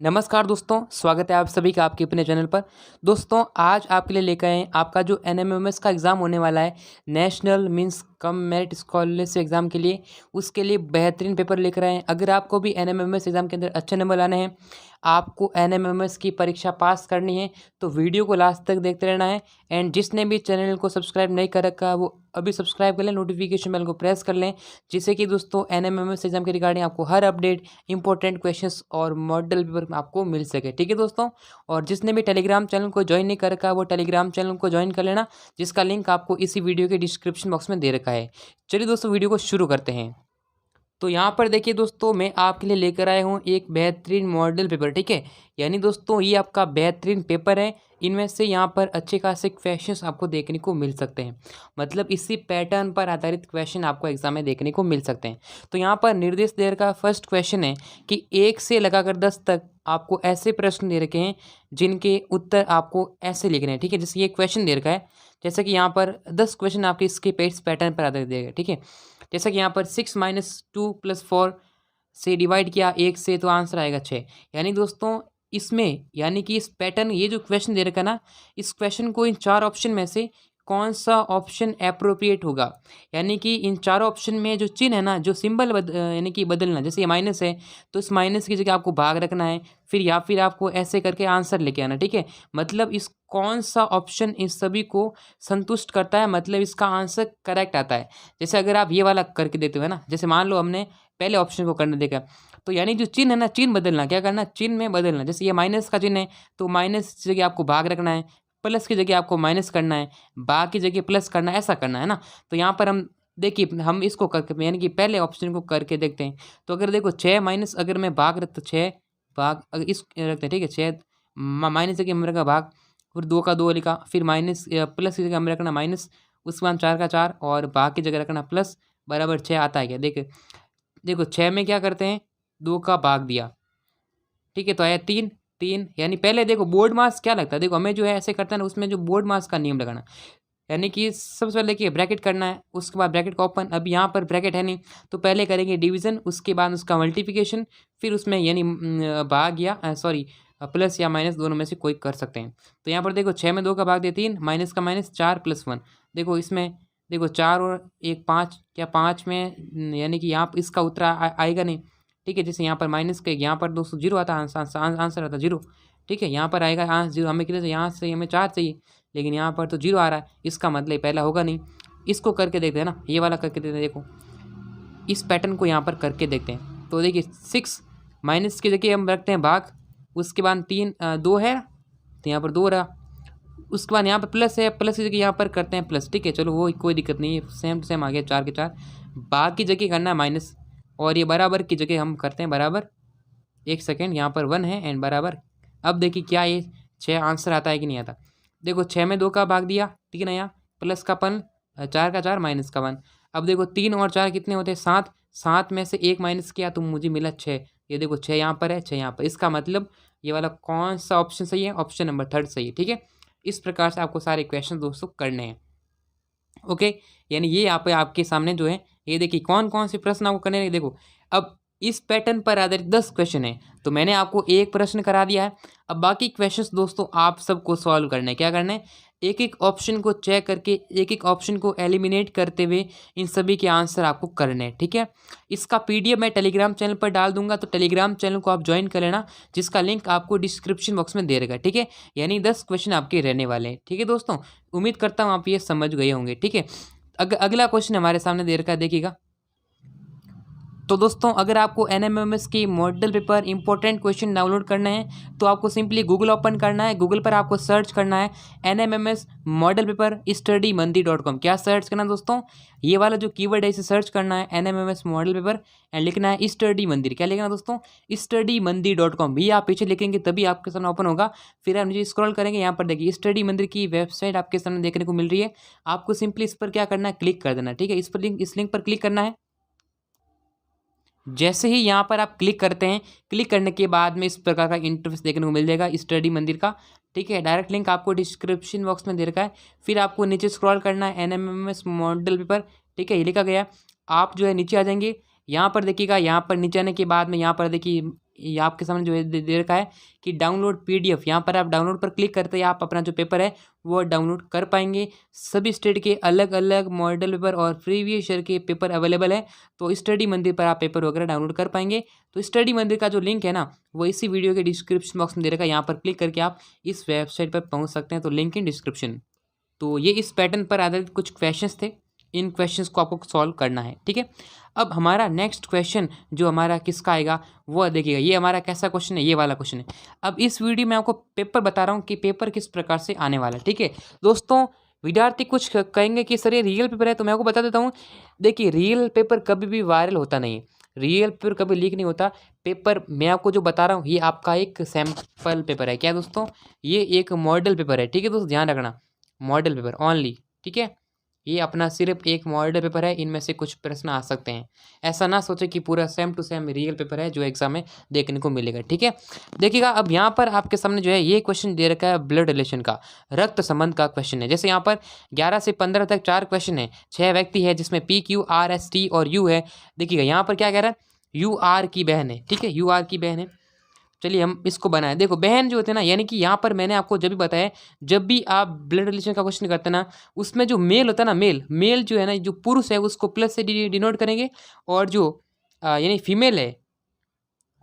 नमस्कार दोस्तों, स्वागत है आप सभी का आपके अपने चैनल पर। दोस्तों आज आपके लिए लेकर आए हैं आपका जो एनएमएमएस का एग्ज़ाम होने वाला है, national means cum merit scholarship exam के लिए, उसके लिए बेहतरीन पेपर लेकर आए हैं। अगर आपको भी एनएमएमएस एग्ज़ाम के अंदर अच्छे नंबर लाने हैं, आपको एनएमएमएस की परीक्षा पास करनी है, तो वीडियो को लास्ट तक देखते रहना है। एंड जिसने भी चैनल को सब्सक्राइब नहीं कर रखा वो अभी सब्सक्राइब कर लें, नोटिफिकेशन बेल को प्रेस कर लें, जिससे कि दोस्तों एनएमएमएस एग्ज़ाम के रिगार्डिंग आपको हर अपडेट, इंपॉर्टेंट क्वेश्चंस और मॉडल पेपर आपको मिल सके। ठीक है दोस्तों, और जिसने भी टेलीग्राम चैनल को ज्वाइन नहीं कर रखा वो टेलीग्राम चैनल को ज्वाइन कर लेना, जिसका लिंक आपको इसी वीडियो के डिस्क्रिप्शन बॉक्स में दे रखा है। चलिए दोस्तों वीडियो को शुरू करते हैं। तो यहाँ पर देखिए दोस्तों, मैं आपके लिए लेकर आया हूँ एक बेहतरीन मॉडल पेपर। ठीक है, यानी दोस्तों ये आपका बेहतरीन पेपर है। इनमें से यहाँ पर अच्छे खासे क्वेश्चंस आपको देखने को मिल सकते हैं, मतलब इसी पैटर्न पर आधारित क्वेश्चन आपको एग्जाम में देखने को मिल सकते हैं। तो यहाँ पर निर्देश दे रखा फर्स्ट क्वेश्चन है कि 1 से लगाकर 10 तक आपको ऐसे प्रश्न दे रखे हैं जिनके उत्तर आपको ऐसे लिखने हैं। ठीक है, जैसे ये क्वेश्चन दे रखा है, जैसे कि यहाँ पर 10 क्वेश्चन आपके इसके पेज पैटर्न पर आधारित दिए गए। ठीक है, जैसा कि यहाँ पर 6 - 2 + 4 से डिवाइड किया 1 से, तो आंसर आएगा 6। यानी दोस्तों इसमें, यानी कि इस पैटर्न, ये जो क्वेश्चन दे रखा है ना, इस क्वेश्चन को इन 4 ऑप्शन में से कौन सा ऑप्शन एप्रोप्रिएट होगा। यानी कि इन चारों ऑप्शन में जो चिन्ह है ना, जो सिंबल यानी कि बदलना, जैसे ये माइनस है तो इस माइनस की जगह आपको भाग रखना है, फिर या फिर आपको ऐसे करके आंसर लेके आना। ठीक है, मतलब इस कौन सा ऑप्शन इस सभी को संतुष्ट करता है, मतलब इसका आंसर करेक्ट आता है। जैसे अगर आप ये वाला करके देते हो है ना, जैसे मान लो हमने पहले ऑप्शन को करने देखा, तो यानी जो चिन्ह है ना, चिन्ह बदलना, क्या करना, चिन्ह में बदलना। जैसे ये माइनस का चिन्ह है तो माइनस की जगह आपको भाग रखना है, प्लस की जगह आपको माइनस करना है, भाग की जगह प्लस करना है, ऐसा करना है ना। तो यहाँ पर हम देखिए, हम इसको करके यानी कि पहले ऑप्शन को करके देखते हैं। तो अगर देखो 6 माइनस, अगर मैं भाग रख तो 6 भाग, अगर इस रखते हैं, ठीक है, 6 माइनस की जगह हमने रखा भाग, फिर 2 का 2 लिखा, फिर माइनस प्लस की जगह हमने रखना माइनस, उसके बाद 4 का 4 और भाग की जगह रखना प्लस, बराबर 6 आता है क्या। देखिए देखो 6 में क्या करते हैं, 2 का भाग दिया, ठीक है, तो आया 3। 3 यानी पहले देखो बोर्ड मास क्या लगता है, देखो हमें जो है ऐसे करता है ना, उसमें जो बोर्ड मास का नियम लगाना, यानी कि सबसे पहले देखिए ब्रैकेट करना है, उसके बाद ब्रैकेट का ओपन। अब यहाँ पर ब्रैकेट है नहीं, तो पहले करेंगे डिवीजन, उसके बाद उसका मल्टीप्लिकेशन, फिर उसमें यानी भाग या सॉरी प्लस या माइनस दोनों में से कोई कर सकते हैं। तो यहाँ पर देखो 6 में 2 का भाग दिया 3, माइनस का माइनस 4 + 1। देखो इसमें देखो 4 और 1 5, क्या 5 में यानी कि यहाँ पर इसका उत्तर आएगा नहीं। ठीक है, जैसे यहाँ पर माइनस के, यहाँ पर दोस्तों जीरो आता है, आंसर आता है जीरो। ठीक है, यहाँ पर आएगा आंसर जीरो, हमें कितने, यहाँ से हमें 4 चाहिए, लेकिन यहाँ पर तो जीरो आ रहा है, इसका मतलब पहला होगा नहीं। इसको करके देखते हैं ना, ये वाला करके देखते हैं। देखो इस पैटर्न को यहाँ पर करके देखते हैं, तो देखिए 6 माइनस की जगह हम रखते हैं भाग, उसके बाद 3 2 है तो यहाँ पर 2 रहा, उसके बाद यहाँ पर प्लस है, प्लस की जगह यहाँ पर करते हैं प्लस। ठीक है, चलो वो कोई दिक्कत नहीं है, सेम टू सेम आ गया 4 के 4। भाग की जगह करना है माइनस, और ये बराबर की जगह हम करते हैं बराबर। एक सेकेंड, यहाँ पर 1 है एंड बराबर। अब देखिए क्या ये 6 आंसर आता है कि नहीं आता। देखो 6 में 2 का भाग दिया, ठीक है ना, यहाँ प्लस का पन, 4 का 4 माइनस का 1। अब देखो 3 और 4 कितने होते हैं, 7। 7 में से 1 माइनस किया तो मुझे मिला 6। ये देखो 6 यहाँ पर है, 6 यहाँ पर, इसका मतलब ये वाला कौन सा ऑप्शन सही है, ऑप्शन नंबर 3 सही है। ठीक है, इस प्रकार से आपको सारे क्वेश्चन दोस्तों करने हैं। ओके, यानी ये यहाँ पे आपके सामने जो है, ये देखिए कौन कौन से प्रश्न आपको करने हैं। देखो अब इस पैटर्न पर आधारित 10 क्वेश्चन है, तो मैंने आपको एक प्रश्न करा दिया है। अब बाकी क्वेश्चंस दोस्तों आप सबको सॉल्व करने हैं। क्या करना है, एक एक ऑप्शन को चेक करके, एक एक ऑप्शन को एलिमिनेट करते हुए इन सभी के आंसर आपको करने हैं। ठीक है, इसका पीडीएफ मैं टेलीग्राम चैनल पर डाल दूंगा, तो टेलीग्राम चैनल को आप ज्वाइन कर लेना, जिसका लिंक आपको डिस्क्रिप्शन बॉक्स में दे रहेगा। ठीक है, यानी 10 क्वेश्चन आपके रहने वाले हैं। ठीक है दोस्तों, उम्मीद करता हूँ आप ये समझ गए होंगे। ठीक है, अगला क्वेश्चन हमारे सामने दे रखा है, देखिएगा। तो दोस्तों अगर आपको एनएमएमएस की model paper important question download करना है, तो आपको सिंपली गूगल ओपन करना है। गूगल पर आपको सर्च करना है एनएमएमएस मॉडल पेपर studymandir.com। क्या सर्च करना है दोस्तों, ये वाला जो कीवर्ड है इसे सर्च करना है, एनएमएमएस मॉडल पेपर, एंड लिखना है स्टडी मंदिर। क्या लिखना है दोस्तों, studymandir.com। भी आप पीछे लिखेंगे तभी आपके सामने ओपन होगा। फिर आप नीचे स्क्रॉल करेंगे, यहाँ पर देखिए स्टडी मंदिर की वेबसाइट आपके सामने देखने को मिल रही है। आपको सिंपली इस पर क्या करना है, क्लिक कर देना। ठीक है, इस लिंक पर क्लिक करना है। जैसे ही यहाँ पर आप क्लिक करते हैं, क्लिक करने के बाद में इस प्रकार का इंटरफेस देखने को मिल जाएगा स्टडी मंदिर का। ठीक है, डायरेक्ट लिंक आपको डिस्क्रिप्शन बॉक्स में दे रखा है। फिर आपको नीचे स्क्रॉल करना है, एनएमएमएस मॉडल पेपर। ठीक है, ये लिखा गया, आप जो है नीचे आ जाएंगे। यहाँ पर देखिएगा, यहाँ पर नीचे आने के बाद में यहाँ पर देखिए ये आपके सामने जो है दे रखा है कि डाउनलोड PDF। यहाँ पर आप डाउनलोड पर क्लिक करते ही आप अपना जो पेपर है वो डाउनलोड कर पाएंगे। सभी स्टेट के अलग अलग मॉडल पेपर और प्रीवियस ईयर के पेपर अवेलेबल है, तो स्टडी मंदिर पर आप पेपर वगैरह डाउनलोड कर पाएंगे। तो स्टडी मंदिर का जो लिंक है ना वो इसी वीडियो के डिस्क्रिप्शन बॉक्स में दे रखा है, यहाँ पर क्लिक करके आप इस वेबसाइट पर पहुँच सकते हैं। तो लिंक इन डिस्क्रिप्शन। तो ये इस पैटर्न पर आधारित कुछ क्वेश्चंस थे, इन क्वेश्चंस को आपको सॉल्व करना है, ठीक है। अब हमारा नेक्स्ट क्वेश्चन जो हमारा किसका आएगा वो देखिएगा, ये हमारा कैसा क्वेश्चन है, ये वाला क्वेश्चन है। अब इस वीडियो में आपको पेपर बता रहा हूँ कि पेपर किस प्रकार से आने वाला है, ठीक है दोस्तों। विद्यार्थी कुछ कहेंगे कि सर ये रियल पेपर है, तो मैं आपको बता देता हूँ। देखिए रियल पेपर कभी भी वायरल होता नहीं है, रियल पेपर कभी लीक नहीं होता। पेपर मैं आपको जो बता रहा हूँ ये आपका एक सैम्पल पेपर है, क्या दोस्तों, ये एक मॉडल पेपर है, ठीक है दोस्तों, ध्यान रखना, मॉडल पेपर ओनली, ठीक है। ये अपना सिर्फ एक मॉडल पेपर है, इनमें से कुछ प्रश्न आ सकते हैं। ऐसा ना सोचे कि पूरा same to same real paper है जो एग्जाम में देखने को मिलेगा, ठीक है। देखिएगा अब यहाँ पर आपके सामने जो है ये क्वेश्चन दे रखा है ब्लड रिलेशन का, रक्त संबंध का क्वेश्चन है। जैसे यहाँ पर 11 से 15 तक 4 क्वेश्चन है, 6 व्यक्ति है जिसमें PQRST और U है। देखिएगा यहाँ पर क्या कह रहा है, UR की बहन है, ठीक है, UR की बहन है। चलिए हम इसको बनाएं। देखो बहन जो होते हैं ना, यानी कि यहाँ पर मैंने आपको जब भी बताया, जब भी आप ब्लड रिलेशन का क्वेश्चन करते हैं ना, उसमें जो मेल होता है ना, मेल जो है ना, जो पुरुष है उसको प्लस से डिनोट करेंगे, और जो यानी फीमेल है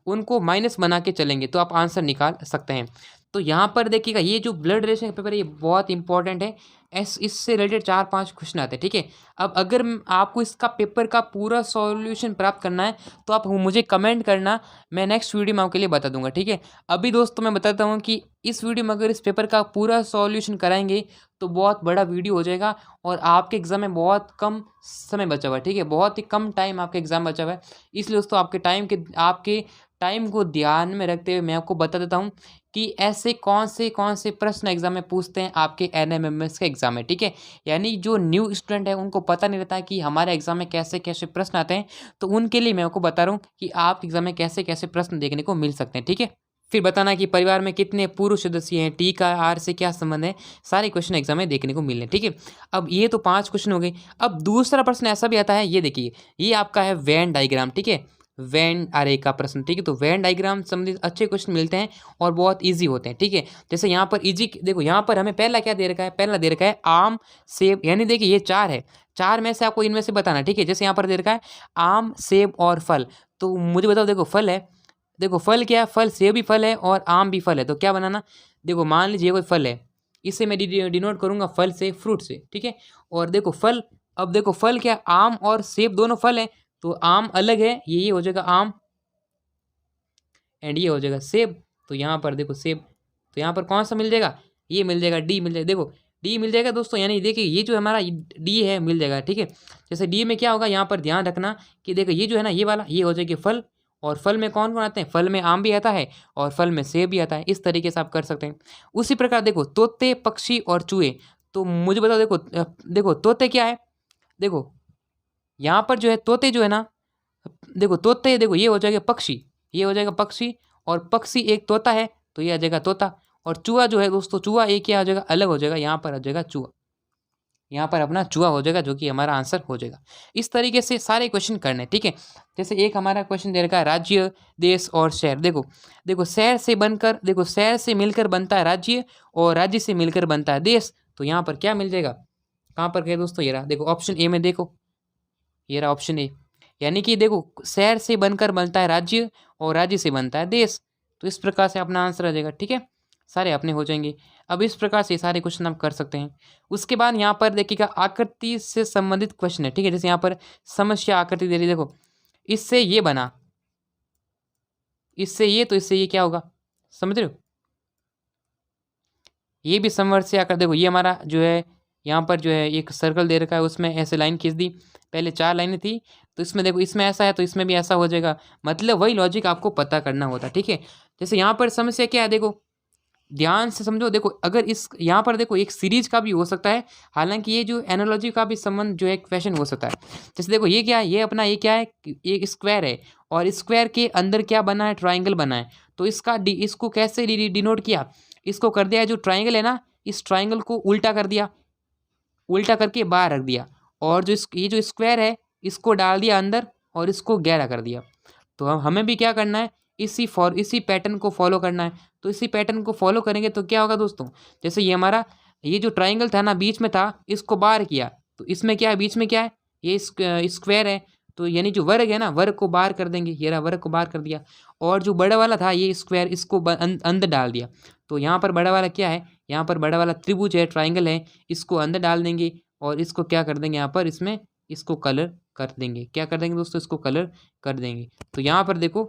उनको माइनस बना के चलेंगे, तो आप आंसर निकाल सकते हैं। तो यहाँ पर देखिएगा ये जो ब्लड रिलेशन का पेपर है ये बहुत इंपॉर्टेंट है, इससे रिलेटेड 4-5 क्वेश्चन आते हैं, ठीक है। अब अगर आपको इसका पेपर का पूरा सॉल्यूशन प्राप्त करना है तो आप मुझे कमेंट करना, मैं नेक्स्ट वीडियो में आपके लिए बता दूंगा, ठीक है। अभी दोस्तों मैं बताता हूँ कि इस वीडियो में अगर इस पेपर का पूरा सॉल्यूशन कराएंगे तो बहुत बड़ा वीडियो हो जाएगा, और आपके एग्ज़ाम में बहुत कम समय बचा हुआ है, ठीक है, बहुत ही कम टाइम आपके एग्ज़ाम बचा हुआ है। इसलिए दोस्तों आपके टाइम को ध्यान में रखते हुए मैं आपको बता देता हूँ कि ऐसे कौन से प्रश्न एग्जाम में पूछते हैं आपके NMMS के एग्जाम में, ठीक है। यानी जो न्यू स्टूडेंट है उनको पता नहीं रहता है कि हमारे एग्जाम में कैसे कैसे प्रश्न आते हैं, तो उनके लिए मैं आपको बता रहा हूँ कि आपके एग्जाम में कैसे कैसे प्रश्न देखने को मिल सकते हैं, ठीक है। फिर बताना कि परिवार में कितने पुरुष सदस्य हैं, T का R से क्या संबंध है, सारे क्वेश्चन एग्जाम में देखने को मिल रहे हैं, ठीक है। अब ये तो 5 क्वेश्चन हो गए। अब दूसरा प्रश्न ऐसा भी आता है, ये देखिए, ये आपका है वेन डायग्राम, ठीक है, वेन आरे का प्रश्न, ठीक है। तो वेन डायग्राम संबंधित अच्छे क्वेश्चन मिलते हैं और बहुत इजी होते हैं, ठीक है। जैसे यहाँ पर इजी, देखो यहाँ पर हमें पहला क्या दे रखा है, पहला दे रखा है आम सेब, यानी देखिए ये 4 है, 4 में से आपको इनमें से बताना, ठीक है। जैसे यहाँ पर दे रखा है आम सेब और फल, तो मुझे बताओ, देखो फल है, देखो फल क्या है, फल सेब भी फल है और आम भी फल है, तो क्या बनाना, देखो मान लीजिए कोई फल है, इसे मैं डिनोट करूंगा फल से, फ्रूट से, ठीक है। और देखो फल, अब देखो फल क्या, आम और सेब दोनों फल है, तो आम अलग है, ये हो जाएगा आम, एंड ये हो जाएगा सेब। तो यहाँ पर देखो सेब, तो यहाँ पर कौन सा मिल जाएगा, ये मिल जाएगा, डी मिल जाएगा, देखो डी मिल जाएगा दोस्तों। यानी देखिए ये जो हमारा डी है मिल जाएगा, ठीक है। जैसे डी में क्या होगा, यहाँ पर ध्यान रखना कि देखो ये जो है ना, ये वाला ये हो जाएगी फल, और फल में कौन कौन आते हैं, फल में आम भी आता है और फल में सेब भी आता है, इस तरीके से आप कर सकते हैं। उसी प्रकार देखो तोते, पक्षी और चूहे, तो मुझे बताओ, देखो देखो तोते क्या है, देखो यहाँ पर जो है तोते जो है ना, देखो तोते, देखो ये हो जाएगा पक्षी, ये हो जाएगा पक्षी, और पक्षी एक तोता है तो ये आ जाएगा तोता। और चूहा जो है दोस्तों, चूहा एक क्या हो जाएगा, अलग हो जाएगा, यहाँ पर आ जाएगा चूहा, यहाँ पर अपना चूहा हो जाएगा, जो कि हमारा आंसर हो जाएगा। इस तरीके से सारे क्वेश्चन करने, ठीक है। जैसे एक हमारा क्वेश्चन दे रखा है राज्य, देश और शहर, देखो देखो शहर से बनकर, देखो शहर से मिलकर बनता है राज्य, और राज्य से मिलकर बनता है देश, तो यहाँ पर क्या मिल जाएगा, कहाँ पर गए दोस्तों, ये रहा, देखो ऑप्शन ए में, देखो ये रहा ऑप्शन ए। यानी कि देखो शहर से बनकर बनता है राज्य और राज्य से बनता है देश, तो इस प्रकार से अपना आंसर आ जाएगा, ठीक है, सारे अपने हो जाएंगे। अब इस प्रकार से सारे क्वेश्चन आप कर सकते हैं। उसके बाद यहाँ पर देखिएगा आकृति से संबंधित क्वेश्चन है, ठीक है। जैसे यहाँ पर समस्या आकृति दे रही, देखो इससे ये बना, इससे ये, तो इससे ये क्या होगा, समझ रहे हो, ये भी समवर्ती आकृति, देखो ये हमारा जो है यहाँ पर जो है एक सर्कल दे रखा है, उसमें ऐसे लाइन खींच दी, पहले 4 लाइनें थी, तो इसमें देखो इसमें ऐसा है तो इसमें भी ऐसा हो जाएगा, मतलब वही लॉजिक आपको पता करना होता है, ठीक है। जैसे यहाँ पर समस्या क्या है, देखो ध्यान से समझो, देखो अगर इस यहाँ पर देखो एक सीरीज का भी हो सकता है, हालांकि ये जो एनालॉजी का भी संबंध जो है क्वेश्चन हो सकता है। जैसे देखो ये क्या है, ये अपना ये क्या है, ये स्क्वायर है, और स्क्वायर के अंदर क्या बना है, ट्राइंगल बना है, तो इसका इसको कैसे डिनोट किया, इसको कर दिया, जो ट्राइंगल है ना, इस ट्राइंगल को उल्टा कर दिया, उल्टा करके बाहर रख दिया, और जो ये जो स्क्वायर है इसको डाल दिया अंदर और इसको गहरा कर दिया। तो हमें भी क्या करना है, इसी पैटर्न को फॉलो करना है। तो इसी पैटर्न को फॉलो करेंगे तो क्या होगा दोस्तों, जैसे ये हमारा ये जो ट्राइंगल था ना बीच में था, इसको बाहर किया तो इसमें क्या है, बीच में क्या है, ये स्क्वायर है। तो यानी जो वर्ग है ना, वर्ग को बाहर कर देंगे, ये रहा वर्ग को बाहर कर दिया। और जो बड़ा वाला था ये स्क्वायर, इसको अंदर डाल दिया। तो यहाँ पर बड़ा वाला क्या है, यहाँ पर बड़ा वाला त्रिभुज है, ट्राइंगल है, इसको अंदर डाल देंगे और इसको क्या कर देंगे, यहाँ पर इसमें इसको कलर कर देंगे। क्या कर देंगे दोस्तों, इसको कलर कर देंगे। तो यहाँ पर देखो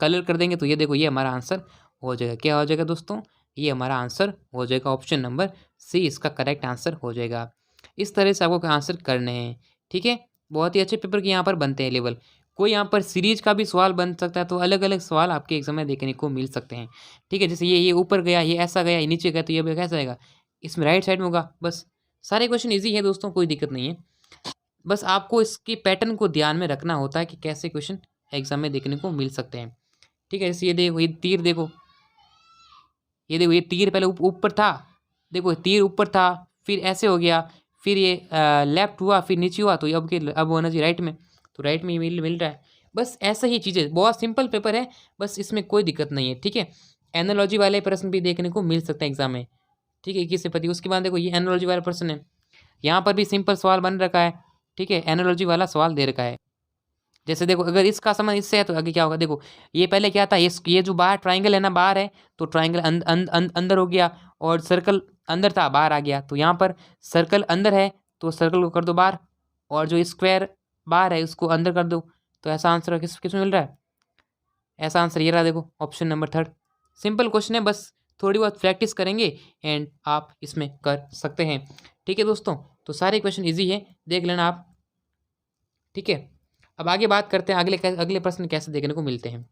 कलर कर देंगे तो ये देखो ये हमारा आंसर हो जाएगा। क्या हो जाएगा दोस्तों, ये हमारा आंसर हो जाएगा। ऑप्शन नंबर सी इसका करेक्ट आंसर हो जाएगा। इस तरह से आपको आंसर करने हैं, ठीक है। बहुत ही अच्छे पेपर के यहाँ पर बनते हैं लेवल। कोई यहाँ पर सीरीज का भी सवाल बन सकता है, तो अलग अलग सवाल आपके एग्जाम में देखने को मिल सकते हैं, ठीक है। जैसे ये ऊपर गया, ये ऐसा गया, ये नीचे गया, तो ये कैसा आएगा, इसमें राइट साइड में होगा। बस सारे क्वेश्चन ईजी है दोस्तों, कोई दिक्कत नहीं है। बस आपको इसकी पैटर्न को ध्यान में रखना होता है कि कैसे क्वेश्चन एग्जाम में देखने को मिल सकते हैं, ठीक है। जैसे ये देखो, ये तीर देखो, ये देखो, ये तीर पहले ऊपर था, देखो तीर ऊपर था, फिर ऐसे हो गया, फिर ये लेफ्ट हुआ, फिर नीचे हुआ, तो अब होना चाहिए राइट में, तो राइट में मिल रहा है। बस ऐसा ही चीज़ें, बहुत सिंपल पेपर है, बस इसमें कोई दिक्कत नहीं है, ठीक है। एनालॉजी वाले प्रश्न भी देखने को मिल सकते हैं एग्जाम में, ठीक है, किससे पति। उसके बाद देखो ये एनालॉजी वाला प्रश्न है, यहाँ पर भी सिंपल सवाल बन रखा है, ठीक है, एनालॉजी वाला सवाल दे रखा है। जैसे देखो अगर इसका संबंध इससे है तो आगे क्या होगा, देखो ये पहले क्या था, ये जो बाहर ट्राइंगल है ना, बाहर है, तो ट्राइंगल अंदर हो गया, और सर्कल अंदर था बाहर आ गया। तो यहाँ पर सर्कल अंदर है तो सर्कल को कर दो बाहर, और जो स्क्वायर बाहर है उसको अंदर कर दो। तो ऐसा आंसर किस में मिल रहा है, ऐसा आंसर ये रहा, देखो ऑप्शन नंबर 3। सिंपल क्वेश्चन है, बस थोड़ी बहुत प्रैक्टिस करेंगे एंड आप इसमें कर सकते हैं, ठीक है दोस्तों। तो सारे क्वेश्चन ईजी है, देख लेना आप, ठीक है। अब आगे बात करते हैं अगले प्रश्न कैसे देखने को मिलते हैं।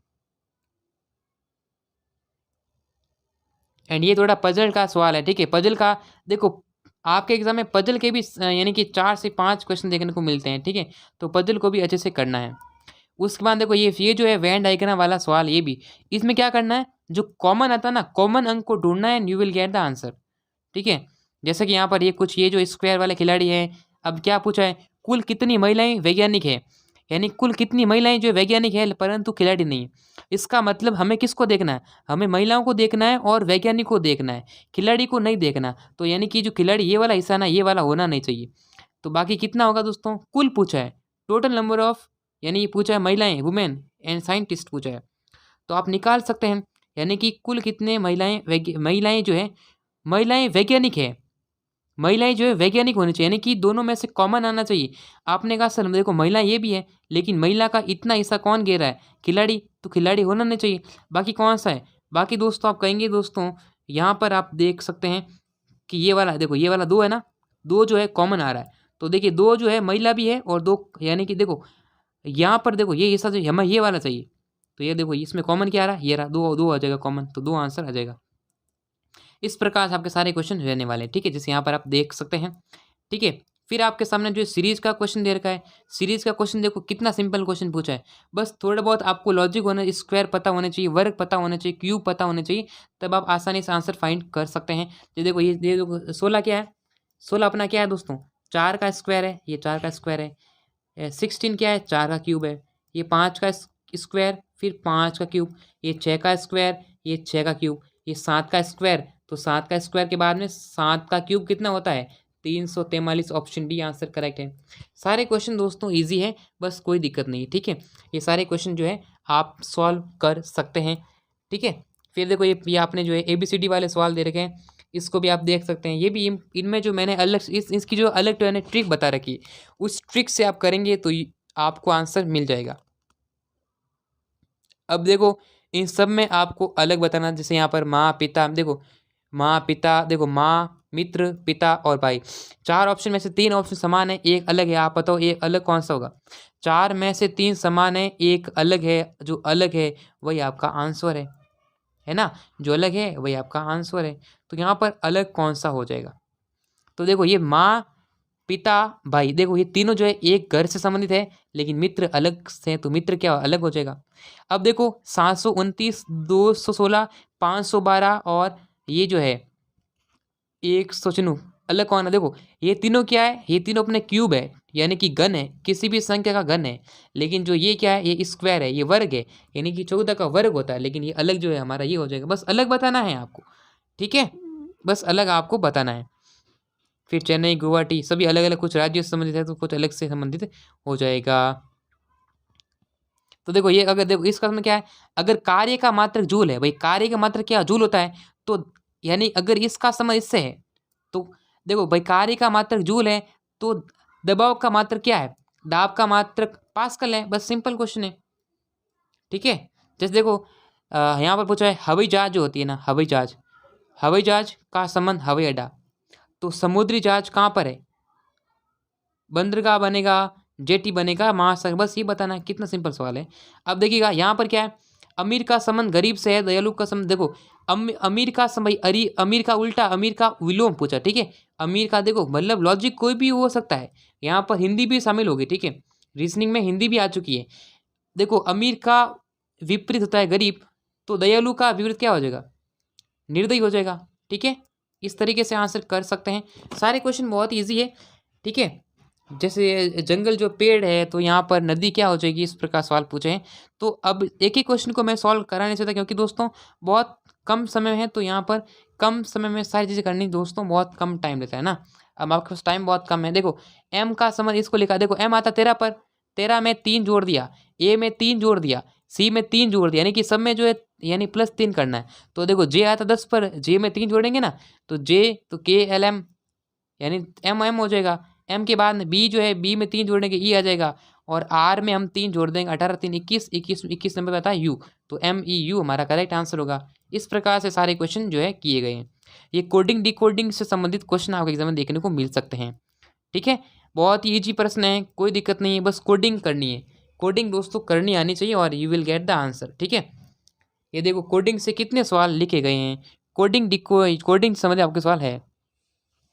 एंड ये थोड़ा पजल का सवाल है, ठीक है। पजल का देखो आपके एग्जाम में पजल के भी यानी कि 4 से 5 क्वेश्चन देखने को मिलते हैं, ठीक है। तो पजल को भी अच्छे से करना है। उसके बाद देखो ये जो है वेन डायग्राम वाला सवाल, ये भी इसमें क्या करना है, जो कॉमन आता है ना, कॉमन अंक को ढूंढना है, you will get the answer, ठीक है। जैसे कि यहाँ पर ये जो स्क्वायर वाले खिलाड़ी हैं, अब क्या पूछा है, कुल कितनी महिलाएं वैज्ञानिक है, यानी कुल कितनी महिलाएं जो वैज्ञानिक है परंतु खिलाड़ी नहीं। इसका मतलब हमें किसको देखना है, हमें महिलाओं को देखना है और वैज्ञानिक को देखना है, खिलाड़ी को नहीं देखना। तो यानी कि जो खिलाड़ी ये वाला हिस्सा ना, ये वाला होना नहीं चाहिए। तो बाकी कितना होगा दोस्तों, कुल पूछा है, टोटल नंबर ऑफ, यानी ये पूछा है महिलाएं, वुमेन एंड साइंटिस्ट पूछा है। तो आप निकाल सकते हैं, यानी कि कुल कितने महिलाएं जो है, महिलाएं वैज्ञानिक है, महिलाएं जो है वैज्ञानिक होनी चाहिए, यानी कि दोनों में से कॉमन आना चाहिए। आपने कहा सर देखो महिला ये भी है, लेकिन महिला का इतना हिस्सा कौन घेरा है, खिलाड़ी, तो खिलाड़ी होना नहीं चाहिए। बाकी कौन सा है, बाकी दोस्तों आप कहेंगे दोस्तों, यहाँ पर आप देख सकते हैं कि ये वाला देखो, ये वाला 2 है ना, 2 जो है कॉमन आ रहा है। तो देखिए 2 जो है महिला भी है और 2, यानी कि देखो यहाँ पर देखो ये हिस्सा जो हमें ये वाला चाहिए, तो ये देखो इसमें कॉमन क्या आ रहा है, ये रहा, 2 आ जाएगा कॉमन, तो 2 आंसर आ जाएगा। इस प्रकार से आपके सारे क्वेश्चन रहने वाले हैं, ठीक है, जैसे यहाँ पर आप देख सकते हैं, ठीक है। फिर आपके सामने जो सीरीज का क्वेश्चन दे रखा है, सीरीज का क्वेश्चन देखो कितना सिंपल क्वेश्चन पूछा है। बस थोड़ा बहुत आपको लॉजिक होना, स्क्वायर पता होना चाहिए, वर्ग पता होना चाहिए, क्यूब पता होना चाहिए, तब आप आसानी से आंसर फाइंड कर सकते हैं। ये देखो ये देखो 16 क्या है, 16 अपना क्या है दोस्तों, 4 का स्क्वायर है, ये 4 का स्क्वायर है। 16 क्या है, 4 का क्यूब है। ये 5 का स्क्वायर, फिर 5 का क्यूब, ये 6 का स्क्वायर, ये 6 का क्यूब, ये 7 का स्क्वायर, तो 7 का स्क्वायर के बाद में 7 का क्यूब कितना होता है, 343। ऑप्शन डी आंसर करेक्ट है। सारे क्वेश्चन दोस्तों इजी है, बस कोई दिक्कत नहीं है, ठीक है। ये सारे क्वेश्चन जो है आप सॉल्व कर सकते हैं, ठीक है। फिर देखो ये आपने जो है ABCD वाले सवाल दे रखे हैं, इसको भी आप देख सकते हैं। ये भी इनमें जो मैंने अलग इसकी जो अलग तो मैंने ट्रिक बता रखी है, उस ट्रिक से आप करेंगे तो आपको आंसर मिल जाएगा। अब देखो इन सब में आपको अलग बताना, जैसे यहाँ पर माँ पिता, देखो माँ पिता, देखो माँ, मित्र, पिता और भाई, 4 ऑप्शन में से 3 ऑप्शन समान है, एक अलग है। आप बताओ एक अलग कौन सा होगा, 4 में से 3 समान है, एक अलग है, जो अलग है वही आपका आंसर है ना, जो अलग है वही आपका आंसर है। तो यहाँ पर अलग कौन सा हो जाएगा, तो देखो ये माँ, पिता, भाई, देखो ये तीनों जो है एक घर से संबंधित है, लेकिन मित्र अलग से, तो मित्र क्या अलग हो जाएगा। अब देखो 729, 216, 512 और ये जो है 196 अलग कौन है, देखो ये तीनों क्या है, ये तीनों अपने क्यूब है, यानी कि घन है, किसी भी संख्या का घन है, लेकिन जो ये क्या है, ये स्क्वायर है, ये वर्ग है, यानी कि 14 का वर्ग होता है, लेकिन ये अलग जो है हमारा ये हो जाएगा। बस अलग बताना है आपको, ठीक है, बस अलग आपको बताना है। फिर चेन्नई, गुवाहाटी सभी अलग अलग, कुछ राज्यों से संबंधित है तो कुछ अलग से संबंधित हो जाएगा। तो देखो ये, अगर देखो इसका मतलब क्या है, अगर कार्य का मात्रक जूल है, भाई कार्य का मात्रक क्या जूल होता है, तो यानी अगर इसका संबंध इससे है तो देखो भाई कार्य का मात्रक जूल है, तो दबाव का मात्रक क्या है, दाब का मात्रक पास्कल है। बस सिंपल क्वेश्चन है, ठीक है। जैसे देखो यहाँ पर पूछा है हवाई जहाज जो होती है ना, हवाई जहाज का संबंध हवाई अड्डा, तो समुद्री जहाज कहाँ पर है, बंदरगाह बनेगा, जेटी बनेगा, महासागर, बस ये बताना है। कितना सिंपल सवाल है। अब देखिएगा यहाँ पर क्या है, अमीर का संबंध गरीब से है, दयालु का संबंध, देखो अमीर का संबंध, अमीर का उल्टा, अमीर का विलोम पूछा, ठीक है। अमीर का देखो मतलब लॉजिक कोई भी हो सकता है, यहाँ पर हिंदी भी शामिल होगी, ठीक है, रीजनिंग में हिंदी भी आ चुकी है। देखो अमीर का विपरीत होता है गरीब, तो दयालु का विपरीत क्या हो जाएगा, निर्दयी हो जाएगा, ठीक है। इस तरीके से आंसर कर सकते हैं। सारे क्वेश्चन बहुत ईजी है, ठीक है। जैसे जंगल जो पेड़ है, तो यहाँ पर नदी क्या हो जाएगी, इस प्रकार सवाल पूछे हैं। तो अब एक ही क्वेश्चन को मैं सॉल्व करा नहीं सकता, क्योंकि दोस्तों बहुत कम समय है, तो यहाँ पर कम समय में सारी चीज़ें करनी दोस्तों बहुत कम टाइम लेता है ना। अब आपके पास टाइम बहुत कम है। देखो एम का समझ इसको लिखा, देखो एम आता 13 पर, 13 में 3 जोड़ दिया, ए में 3 जोड़ दिया, सी में 3 जोड़ दिया, यानी कि सब में जो है यानी +3 करना है। तो देखो जे आता 10 पर, जे में 3 जोड़ेंगे ना, तो जे तो के एल एम यानी एम एम हो जाएगा। एम के बाद बी जो है, बी में 3 जोड़ने के ई आ जाएगा, और आर में हम 3 जोड़ देंगे, 18 3 21, 21 नंबर आता है यू, तो एम ई यू हमारा करेक्ट आंसर होगा। इस प्रकार से सारे क्वेश्चन जो है किए गए हैं। ये कोडिंग डिकोडिंग से संबंधित क्वेश्चन आपके एग्जाम में देखने को मिल सकते हैं, ठीक है। बहुत ही ईजी प्रश्न है, कोई दिक्कत नहीं है, बस कोडिंग करनी है। कोडिंग दोस्तों करनी आनी चाहिए और you will get the answer, ठीक है। ये देखो कोडिंग से कितने सवाल लिखे गए हैं, कोडिंग समझ आपके सवाल है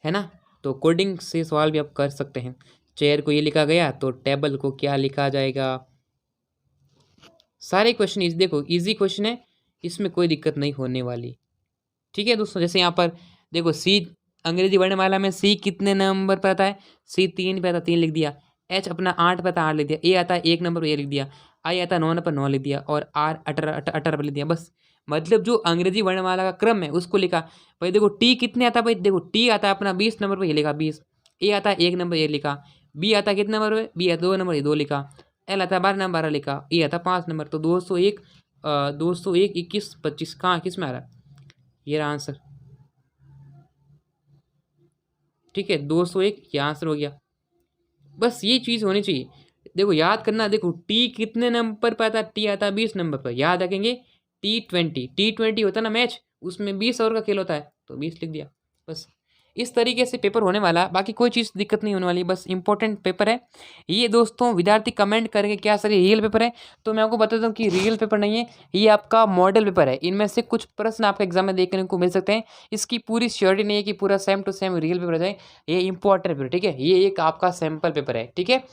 ना। तो कोडिंग से सवाल भी आप कर सकते हैं। चेयर को ये लिखा गया, तो टेबल को क्या लिखा जाएगा। सारे क्वेश्चन इस देखो इजी क्वेश्चन है, इसमें कोई दिक्कत नहीं होने वाली, ठीक है दोस्तों। जैसे यहाँ पर देखो सी, अंग्रेजी वर्णमाला में सी कितने नंबर पर आता है, सी 3 पे आता, 3 लिख दिया। एच अपना 8 पे आता, 8 लिख दिया। ए आता है 1 नंबर पर, ए लिख दिया। आई आता है 9 नंबर पर, 9 लिख दिया। और आर 18 पर लिख दिया। बस मतलब जो अंग्रेजी वर्णमाला का क्रम है उसको लिखा। भाई देखो टी कितने आता है, भाई देखो टी आता है अपना 20 नंबर पर, ये लिखा 20। ए आता है 1 नंबर, ये लिखा। बी आता है कितने नंबर पर, बी आता है 2 नंबर, ये 2 लिखा। एल आता है 12 नंबर, 12 लिखा। ए आता है 5 नंबर, तो 201 201 21 25 कहाँ किस में आ रहा है, ये रहा आंसर, ठीक है। 201 ये आंसर हो गया। बस ये चीज़ होनी चाहिए। देखो याद करना, देखो टी कितने नंबर पर आता है, टी आता है 20 नंबर पर, याद रखेंगे। T20 होता है ना मैच, उसमें 20 ओवर का खेल होता है, तो 20 लिख दिया। बस इस तरीके से पेपर होने वाला है, बाकी कोई चीज़ दिक्कत नहीं होने वाली, बस इंपॉर्टेंट पेपर है ये दोस्तों। विद्यार्थी कमेंट करेंगे क्या सर ये रियल पेपर है, तो मैं आपको बताता हूँ कि रियल पेपर नहीं है, ये आपका मॉडल पेपर है। इनमें से कुछ प्रश्न आपके एग्जाम में देखने को मिल सकते हैं, इसकी पूरी श्योरिटी नहीं है कि पूरा same to same real paper आ जाए। ये इंपॉर्टेंट पेपर, ठीक है, ये एक आपका सैम्पल पेपर है, ठीक है।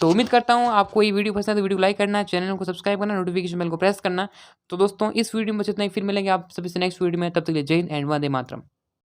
तो उम्मीद करता हूँ आपको ये वीडियो पसंद है, तो वीडियो लाइक करना, चैनल को सब्सक्राइब करना, नोटिफिकेशन बेल को प्रेस करना। तो दोस्तों इस वीडियो में बस इतना ही, फिर मिलेंगे आप सभी से नेक्स्ट वीडियो में, तब तक के लिए जय हिंद एंड वंदे मातरम।